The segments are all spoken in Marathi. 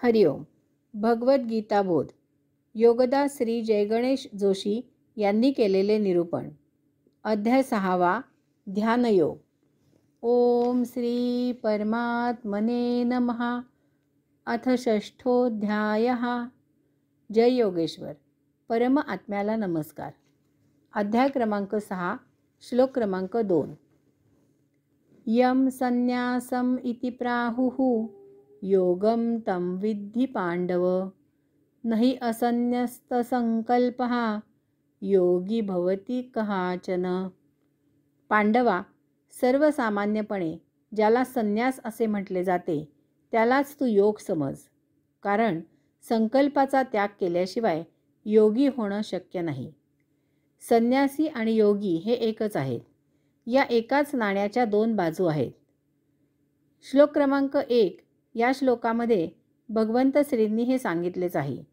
हरिओम. भगवद्गीता बोध. योगदास श्री जयगणेश जोशी यांनी केलेले निरूपण. अध्याय 6. ध्यानयोग. ओम श्री परमात्मने नमः. अथ षष्ठोऽध्यायः. जय योगेश्वर. परम आत्म्याला नमस्कार. अध्याय क्रमांक 6, श्लोक क्रमांक 2. यम संन्यासम इति प्राहुः योगम तं विद्धि पांडव. नहि असन्न्यस्तसंकल्पः योगी भवति कहाचन. पांडवा, सर्वसामान्यपणे ज्याला संन्यास असे म्हटले जाते त्यालाच तू योग समज. कारण संकल्पाचा त्याग केल्याशिवाय योगी होणं शक्य नाही. संन्यासी आणि योगी हे एकच आहेत. या एकाच नाण्याच्या दोन बाजू आहेत. श्लोक क्रमांक 1 या श्लोकामध्ये भगवंत श्रींनी हे सांगितलेच आहे.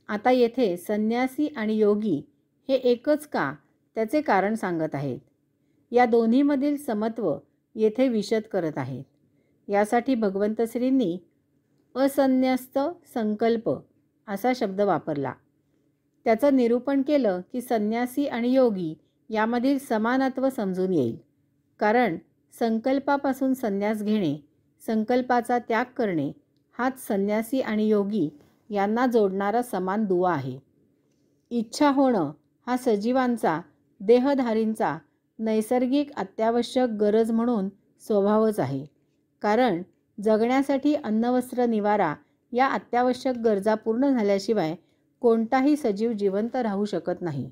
आता येथे संन्यासी आणि योगी हे एकच का त्याचे कारण सांगत आहेत. या दोन्हीमधील समत्व येथे विशद करत आहेत. यासाठी भगवंत श्रींनी असन्न्यस्त संकल्प असा शब्द वापरला. त्याचं निरूपण केलं की संन्यासी आणि योगी यामधील समानत्व समजून येईल. कारण संकल्पापासून संन्यास घेणे, संकल्पाचा त्याग करणे हाच संन्यासी आणि योगी यांना जोडणारा समान दुवा आहे. इच्छा होणं हा सजीवांचा, देहधारींचा नैसर्गिक अत्यावश्यक गरज म्हणून स्वभावच आहे. कारण जगण्यासाठी अन्न, वस्त्र, निवारा या अत्यावश्यक गरजा पूर्ण झाल्याशिवाय कोणताही सजीव जिवंत राहू शकत नाही.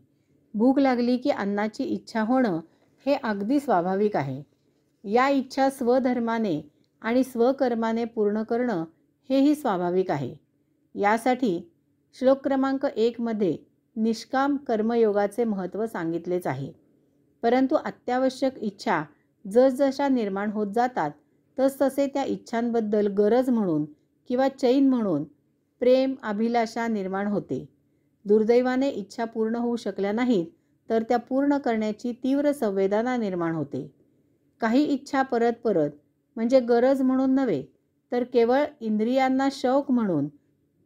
भूक लागली की अन्नाची इच्छा होणं हे अगदी स्वाभाविक आहे. या इच्छा स्वधर्माने आणि स्वकर्माने पूर्ण करणं हेही स्वाभाविक आहे. यासाठी श्लोक क्रमांक 1 मध्ये निष्काम कर्मयोगाचे महत्त्व सांगितलेच आहे. परंतु अत्यावश्यक इच्छा जसजशा निर्माण होत जातात तसतसे त्या इच्छांबद्दल गरज म्हणून किंवा चैन म्हणून प्रेम, अभिलाषा निर्माण होते. दुर्दैवाने इच्छा पूर्ण होऊ शकल्या नाहीत तर त्या पूर्ण करण्याची तीव्र संवेदना निर्माण होते. काही इच्छा परत परत म्हणजे गरज म्हणून नव्हे तर केवळ इंद्रियांना शौक म्हणून,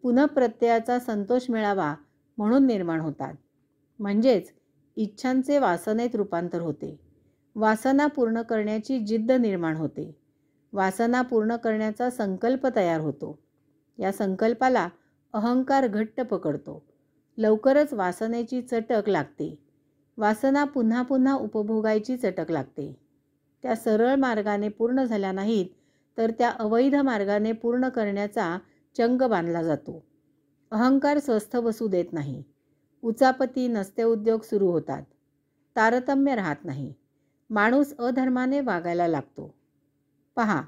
पुनःप्रत्ययाचा संतोष मिळावा म्हणून निर्माण होतात. म्हणजेच इच्छांचे वासनेत रूपांतर होते. वासना पूर्ण करण्याची जिद्द निर्माण होते. वासना पूर्ण करण्याचा संकल्प तयार होतो. या संकल्पाला अहंकार घट्ट पकडतो. लवकरच वासनेची चटक लागते. वासना पुन्हा पुन्हा उपभोगायची चटक लागते. त्या सरळ मार्गाने पूर्ण झाल्या नाहीत तर त्या अवैध मार्गाने पूर्ण करण्याचा चंग बांधला जातो. अहंकार स्वस्थ बसू देत नाही. उचापती, नसते उद्योग सुरू होतात. तारतम्य राहत नाही. माणूस अधर्माने वागायला लागतो. पहा,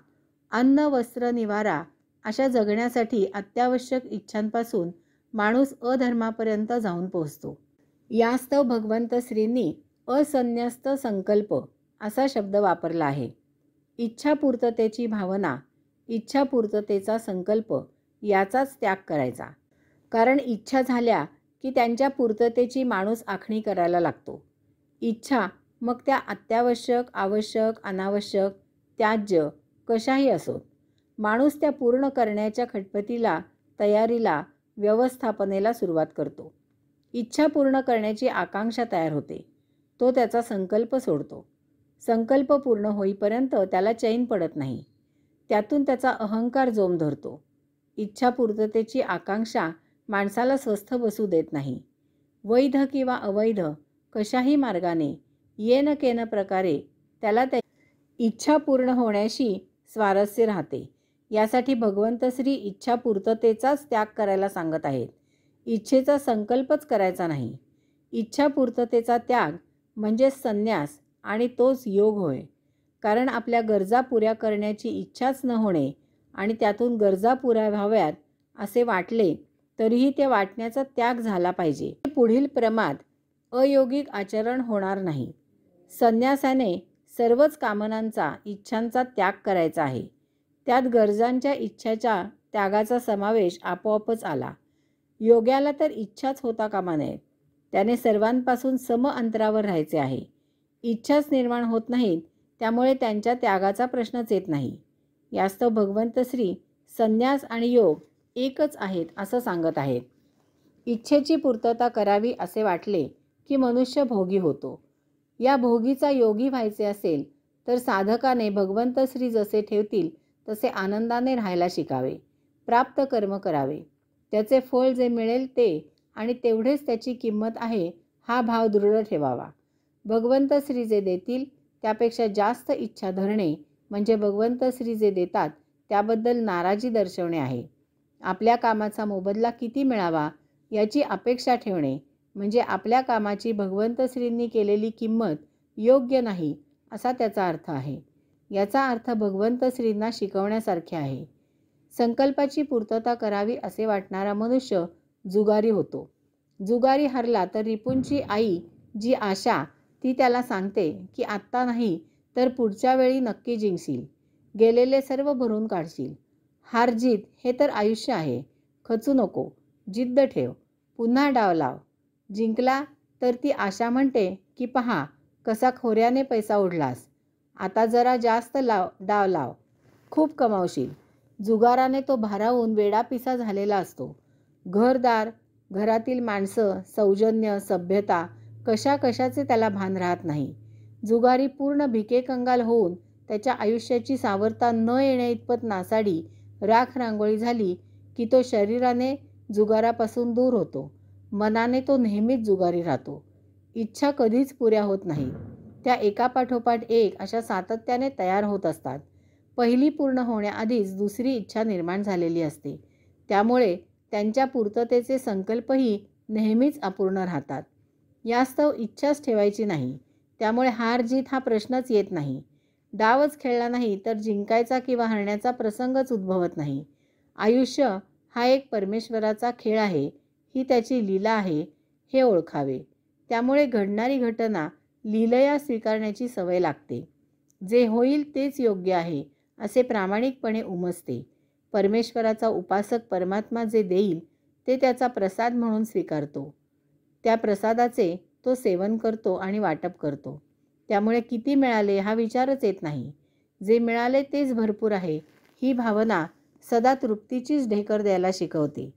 अन्न, वस्त्र, निवारा अशा जगण्यासाठी अत्यावश्यक इच्छांपासून माणूस अधर्मापर्यंत जाऊन पोहोचतो. यास्तव भगवंत श्रींनी असन्न्यस्त संकल्प असा शब्द वापरला आहे. इच्छापूर्ततेची भावना, इच्छापूर्ततेचा संकल्प याचाच त्याग करायचा. कारण इच्छा झाल्या की त्यांच्या पूर्ततेची माणूस आखणी करायला लागतो. इच्छा मग त्या अत्यावश्यक, आवश्यक, अनावश्यक, त्याज्य कशाही असोत, माणूस त्या पूर्ण करण्याच्या खटपटीला, तयारीला, व्यवस्थापनेला सुरुवात करतो. इच्छा पूर्ण करण्याची आकांक्षा तयार होते. तो त्याचा संकल्प सोडतो. संकल्प पूर्ण होईपर्यंत त्याला चैन पडत नाही. त्यातून त्याचा अहंकार जोम धरतो. इच्छापूर्ततेची आकांक्षा माणसाला स्वस्थ बसू देत नाही. वैध किंवा अवैध कशाही मार्गाने, येन केन प्रकारे त्याला त्या इच्छा पूर्ण होण्याशी स्वारस्य राहते. यासाठी भगवंत श्री इच्छापूर्ततेचाच त्याग करायला सांगत आहेत. इच्छेचा संकल्पच करायचा नाही. इच्छापूर्ततेचा त्याग म्हणजे संन्यास आणि तोच योग होय. कारण आपल्या गरजा पुऱ्या करण्याची इच्छाच न होणे आणि त्यातून गरजा पुऱ्या व्हाव्यात असे वाटले तरीही ते वाटण्याचा त्याग झाला पाहिजे. पुढील प्रमाद अयोगिक आचरण होणार नाही. संन्यासाने सर्वच कामनांचा, इच्छांचा त्याग करायचा आहे. त्यात गरजांच्या इच्छाच्या त्यागाचा समावेश आपोआपच आला. योग्याला तर इच्छाच होता कामा नयेत. त्याने सर्वांपासून सम अंतरावर राहायचे आहे. इच्छाच निर्माण होत नाहीत त्यामुळे त्यांच्या त्यागाचा प्रश्नच येत नाही. यास्तव भगवंत श्री संन्यास आणि योग एकच आहेत असं सांगत आहेत. इच्छेची पूर्तता करावी असे वाटले की मनुष्य भोगी होतो. या भोगीचा योगी व्हायचे असेल तर साधकाने भगवंत श्री जसे ठेवतील तसे आनंदाने राहायला शिकावे. प्राप्त कर्म करावे. त्याचे फळ जे मिळेल ते आणि तेवढेच त्याची किंमत आहे हा भाव दृढ ठेवावा. भगवंत श्री जे देतील त्यापेक्षा जास्त इच्छा धरणे म्हणजे भगवंत श्री जे देतात त्याबद्दल नाराजी दर्शवणे आहे. आपल्या कामाचा मोबदला किती मिळावा याची अपेक्षा ठेवणे म्हणजे आपल्या कामाची भगवंत श्रींनी केलेली किंमत योग्य नाही असा त्याचा अर्थ आहे. याचा अर्थ भगवंत श्रींना शिकवण्यासारखे आहे. संकल्पाची पूर्तता करावी असे वाटणारा मनुष्य जुगारी होतो. जुगारी हरला तर रिपुंची आई जी आशा ती त्याला सांगते की आत्ता नाही तर पुढच्या वेळी नक्की जिंकशील, गेलेले सर्व भरून काढशील. हार जीत हे तर आयुष्य आहे. खचू नको, जिद्द ठेव, पुन्हा डाव लाव. जिंकला तर ती आशा म्हणते की पहा कसा खोऱ्याने पैसा उडलास, आता जरा जास्त डाव लाव, खूप कमावशील. जुगाराने तो भारावून वेडापिसा झालेला असतो. घरदार, घरातील माणसं, सौजन्य, सभ्यता कशाचे त्याला भान राहत नाही. जुगारी पूर्ण भिकेकंगाल होऊन त्याच्या आयुष्याची सावरता न येण्या इतपत नासाडी राख रांगोळी झाली की तो शरीराने जुगारापासून दूर होतो. मनाने तो नेहमीच जुगारी राहतो. इच्छा कधीच पुऱ्या होत नाही. त्या एकापाठोपाठ एक अशा सातत्याने तयार होत असतात. पहिली पूर्ण होण्याआधीच दुसरी इच्छा निर्माण झालेली असते. त्यामुळे त्यांच्या पूर्ततेचे संकल्पही नेहमीच अपूर्ण राहतात. यास्तव इच्छाच ठेवायची नाही. त्यामुळे हार जीत हा प्रश्नच येत नाही. डावच खेळला नाही तर जिंकायचा किंवा हरण्याचा प्रसंगच उद्भवत नाही. आयुष्य हा एक परमेश्वराचा खेळ आहे, ही त्याची लीला आहे हे ओळखावे. त्यामुळे घडणारी घटना लीलया स्वीकारण्याची सवय लागते. जे होईल तेच योग्य आहे असे प्रामाणिकपणे उमजते. परमेश्वराचा उपासक परमात्मा जे देईल ते त्याचा प्रसाद म्हणून स्वीकारतो. त्या प्रसादाचे तो सेवन करतो आणि वाटप करतो. त्यामुळे किती मिळाले हा विचारच येत नाही. जे मिळाले तेच भरपूर आहे ही भावना सदा तृप्तीचीच ढेकर द्यायला शिकवते.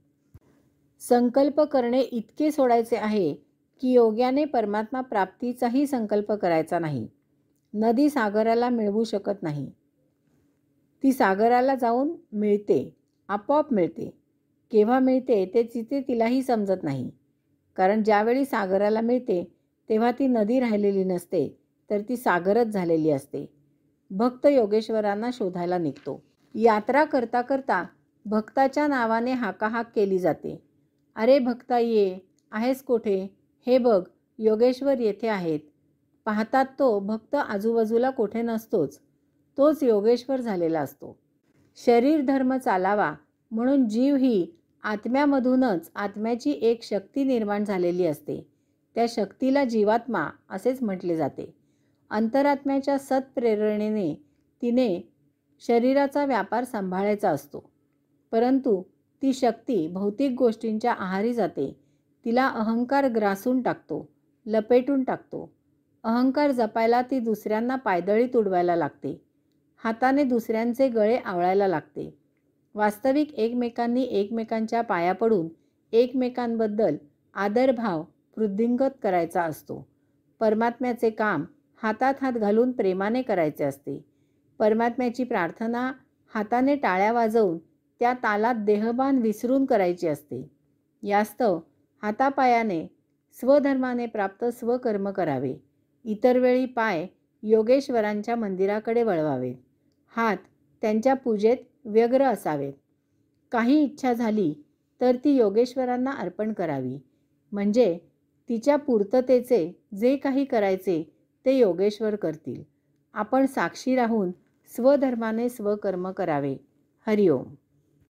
संकल्प करणे इतके सोडायचे आहे की योग्याने परमात्मा प्राप्तीचाही संकल्प करायचा नाही. नदी सागराला मिळवू शकत नाही. ती सागराला जाऊन मिळते, आपोआप मिळते. केव्हा मिळते ते तिलाही समजत नाही. कारण ज्यावेळी सागराला मिळते तेव्हा ती नदी राहिलेली नसते तर ती सागरच झालेली असते. भक्त योगेश्वरांना शोधायला निघतो. यात्रा करता करता भक्ताच्या नावाने हाकाहाक केली जाते. अरे भक्ता ये, आहेस कोठे? हे बघ योगेश्वर येथे आहेत. पाहतात तो भक्त आजूबाजूला कोठे नसतोच. तोच योगेश्वर झालेला असतो. शरीर धर्म चालावा म्हणून जीव ही आत्म्यामधूनच आत्म्याची एक शक्ती निर्माण झालेली असते. त्या शक्तीला जीवात्मा असेच म्हटले जाते. अंतरात्म्याच्या सत्प्रेरणेने तिने शरीराचा व्यापार सांभाळायचा असतो. परंतु ती शक्ती भौतिक गोष्टींच्या आहारी जाते. तिला अहंकार ग्रासून टाकतो, लपेटून टाकतो. अहंकार जपायला ती दुसऱ्यांना पायदळी तुडवायला लागते. हाताने दुसऱ्यांचे गळे आवळायला लागते. वास्तविक एकमेकांनी एकमेकांच्या पाया पडून एकमेकांबद्दल आदरभाव वृद्धिंगत करायचा असतो. परमात्म्याचे काम हातात हात घालून प्रेमाने करायचे असते. परमात्म्याची प्रार्थना हाताने टाळ्या वाजवून त्या तालात देहभान विसरून करायची असते. यास्तव हातापायाने स्वधर्माने प्राप्त स्वकर्म करावे. इतर वेळी पाय योगेश्वरांच्या मंदिराकडे वळवावेत. हात त्यांच्या पूजेत व्यग्र असावेत. काही इच्छा झाली तर ती योगेश्वरांना अर्पण करावी. म्हणजे तिच्या पूर्ततेचे जे काही करायचे ते योगेश्वर करतील. आपण साक्षी राहून स्वधर्माने स्वकर्म करावे. हरिओम.